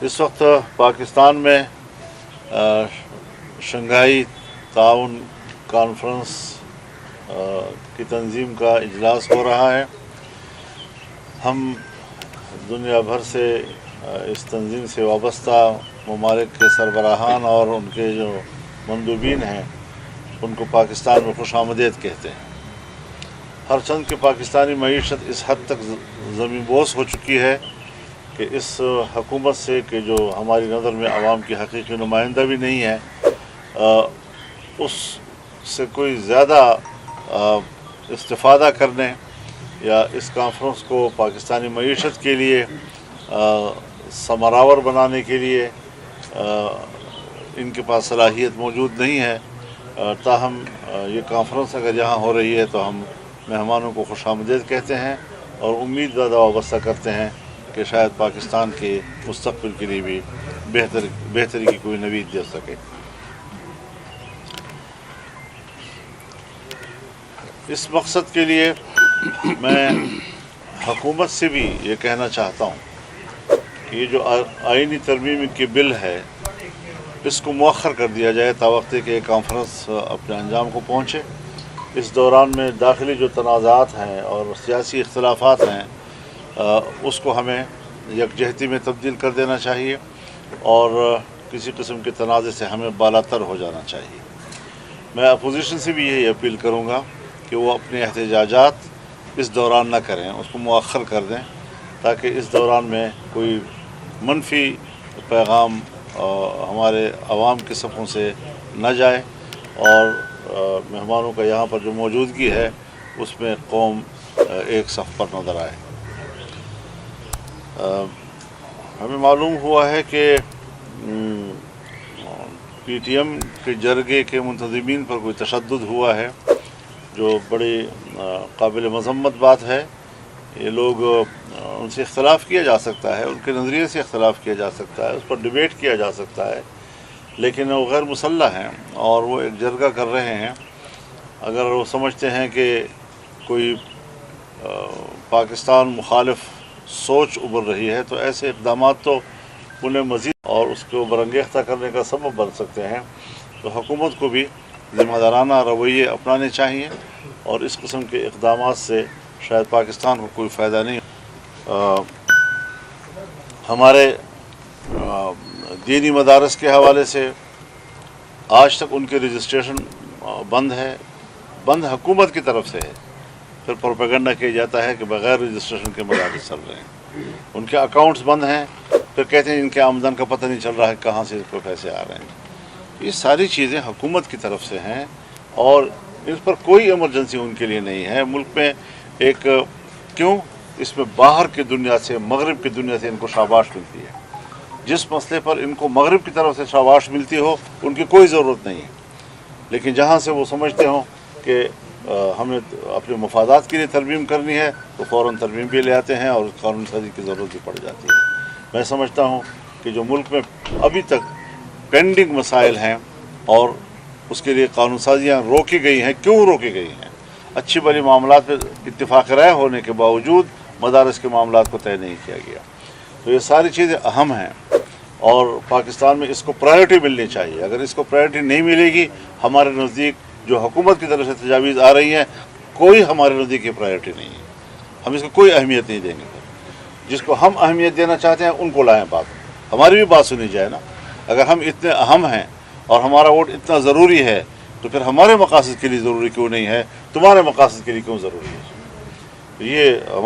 इस वक्त पाकिस्तान में शंघाई ताउन कॉन्फ्रेंस की तंजीम का इजलास हो रहा है। हम दुनिया भर से इस तंजीम से वाबस्ता ममालिक के सरबराहान और उनके जो मंदूबीन हैं उनको पाकिस्तान में खुशामदीद कहते हैं। हर चंद की पाकिस्तानी मईशत इस हद तक ज़मींबोस हो चुकी है कि इस हुकूमत से कि जो हमारी नज़र में आवाम की हकीकी नुमाइंदा भी नहीं है, उससे कोई ज़्यादा इस्तिफ़ादा करने या इस कॉन्फ्रेंस को पाकिस्तानी मईशत के लिए समरावर बनाने के लिए इनके पास सलाहियत मौजूद नहीं है। ताहम ये कॉन्फ्रेंस अगर यहाँ हो रही है तो हम मेहमानों को खुशामदीद कहते हैं और उम्मीद ज़्यादा वाबस्ता करते हैं कि शायद पाकिस्तान के मुस्तक़बिल के लिए भी बेहतरी की कोई नवीद दे सके। इस मकसद के लिए मैं हुकूमत से भी ये कहना चाहता हूँ कि ये जो आईनी तरमीम की बिल है इसको मुअख्खर कर दिया जाए तावक्ते के कॉन्फ्रेंस अपने अंजाम को पहुँचे। इस दौरान में दाखिली जो तनाज़ात हैं और सियासी इख्तिलाफ़ात हैं उसको हमें यकजहती में तब्दील कर देना चाहिए और किसी किस्म के तनाज़े से हमें बालातर हो जाना चाहिए। मैं अपोजिशन से भी यही अपील करूँगा कि वो अपने एहतजाजात इस दौरान न करें, उसको मुअख्खर कर दें ताकि इस दौरान में कोई मनफी पैगाम हमारे आवाम के सफ़ों से न जाए और मेहमानों का यहाँ पर जो मौजूदगी है उसमें कौम एक सफ़ पर नज़र आए। हमें मालूम हुआ है कि PTM के जरगे के मुंतज़िमीन पर कोई तशद्दुद हुआ है जो बड़ी काबिल मज़म्मत बात है। ये लोग उनसे इख्तलाफ किया जा सकता है, उनके नज़रिए से इख्तलाफ किया जा सकता है, उस पर डिबेट किया जा सकता है, लेकिन वो गैर मुसल्लह हैं और वो एक जरगा कर रहे हैं। अगर वो समझते हैं कि कोई पाकिस्तान मुखालिफ सोच उभर रही है तो ऐसे इक़दामात तो उन्हें मज़ीद और उसको बरंगेख्ता करने का सबब बन सकते हैं। तो हुकूमत को भी ज़िम्मेदाराना रवैये अपनाने चाहिए और इस किस्म के इक़दामात से शायद पाकिस्तान को कोई फ़ायदा नहीं। हमारे दीनी मदारस के हवाले से आज तक उनके रजिस्ट्रेशन बंद हुकूमत की तरफ से है। फिर प्रोपेगेंडा किया जाता है कि बग़ैर रजिस्ट्रेशन के मदारस चल रहे हैं, उनके अकाउंट्स बंद हैं, फिर कहते हैं इनके आमदन का पता नहीं चल रहा है कहाँ से इनको पैसे आ रहे हैं। ये सारी चीज़ें हुकूमत की तरफ से हैं और इस पर कोई इमरजेंसी उनके लिए नहीं है। मुल्क में एक क्यों इसमें बाहर की दुनिया से, मगरिब की दुनिया से इनको शाबाश मिलती है। जिस मसले पर इनको मगरिब की तरफ से शाबाश मिलती हो उनकी कोई ज़रूरत नहीं है, लेकिन जहाँ से वो समझते हों कि हमें अपने मफादात के लिए तरमीम करनी है तो फ़ौरन तरमीम भी ले आते हैं और कानून साजी की ज़रूरत भी पड़ जाती है। मैं समझता हूँ कि जो मुल्क में अभी तक पेंडिंग मसाइल हैं और उसके लिए कानून साजियाँ रोकी गई हैं, क्यों रोकी गई हैं? अच्छी भली मामलात पर इत्तिफाक़ राय होने के बावजूद मदारस के मामलात को तय नहीं किया गया। तो ये सारी चीज़ें अहम हैं और पाकिस्तान में इसको प्रायोरिटी मिलनी चाहिए। अगर इसको प्रायोरिटी नहीं मिलेगी, हमारे नज़दीक जो हुकूमत की तरफ से तजावीज़ आ रही हैं कोई हमारे नज़दीक प्रायोरिटी नहीं है, हम इसको कोई अहमियत नहीं देंगे। जिसको हम अहमियत देना चाहते हैं उनको लाएँ बात, हमारी भी बात सुनी जाए ना। अगर हम इतने अहम हैं और हमारा वोट इतना ज़रूरी है तो फिर हमारे मकासद के लिए ज़रूरी क्यों नहीं है, तुम्हारे मकासद के लिए क्यों ज़रूरी है? ये